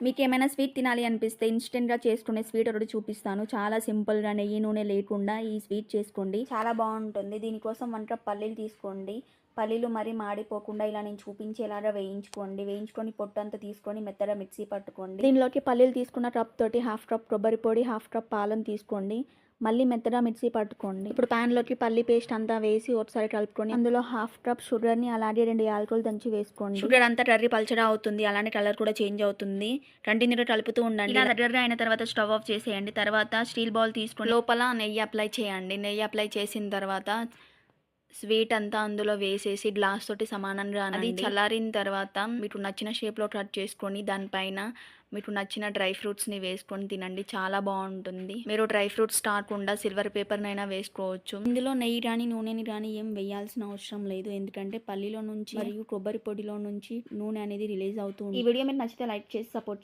మీకేమైనా స్వీట్ తినాలి అనిపిస్తే ఇన్‌స్టెంట్‌గా చేసుకునే స్వీట్ ఒకటి చూపిస్తాను. చాలా సింపుల్‌గా నెయ్యి, నూనె లేకుండా ఈ స్వీట్ చేసుకోండి. చాలా బావుంటుంది. దీనికోసం 1 కప్ పల్లీలు తీసుకోండి. పల్లీలు మరీ మాడిపోకుండా ఇలా నేను చూపించేలాగా వేయించుకోండి. వేయించుకొని పొట్టంతా తీసుకొని మెత్తగా మిక్సీ పట్టుకోండి. దీనిలోకి పల్లీలు తీసుకున్న కప్ తోటి 1/2 కప్ కొబ్బరి పొడి, 1/2 కప్ పాలను తీసుకోండి. మళ్ళీ మెత్తగా మిక్సీ పట్టుకోండి. ఇప్పుడు ప్యాన్‌లోకి పల్లి పేస్ట్ అంతా వేసి ఒకసారి కలుపుకొని అందులో 1/2 కప్ షుగర్‌ని అలాగే 2 యాలకులు దంచి వేసుకోండి. షుగర్ అంతా కర్రీ పల్చగా అవుతుంది. అలానే కలర్ కూడా చేంజ్ అవుతుంది. కంటిన్యూగా కలుపుతూ ఉండండి. ఇలా దగ్గరగా అయిన తర్వాత స్టవ్ ఆఫ్ చేసేయండి. తర్వాత స్టీల్ బౌల్ తీసుకొని లోపల నెయ్యి అప్లై చేయండి. నెయ్యి అప్లై చేసిన తర్వాత స్వీట్ అంతా అందులో వేసేసి గ్లాస్ తోటి సమానంగా అది చల్లారిన తర్వాత మీకు నచ్చిన షేప్‌లో కట్ చేసుకొని దానిపైన మీకు నచ్చిన డ్రై ఫ్రూట్స్‌ని వేసుకొని తినండి. చాలా బావుంటుంది. మీరు డ్రై ఫ్రూట్స్ కాకుండా సిల్వర్ పేపర్‌నైనా వేసుకోవచ్చు. ఇందులో నెయ్యి గానీ, నూనెని గానీ ఏం వేయాల్సిన అవసరం లేదు. ఎందుకంటే పల్లిలో నుంచి మరియు కొబ్బరి పొడిలో నుంచి నూనె అనేది రిలీజ్ అవుతూ ఉంటుంది. ఈ వీడియో మీకు నచ్చితే లైక్ చేసి సపోర్ట్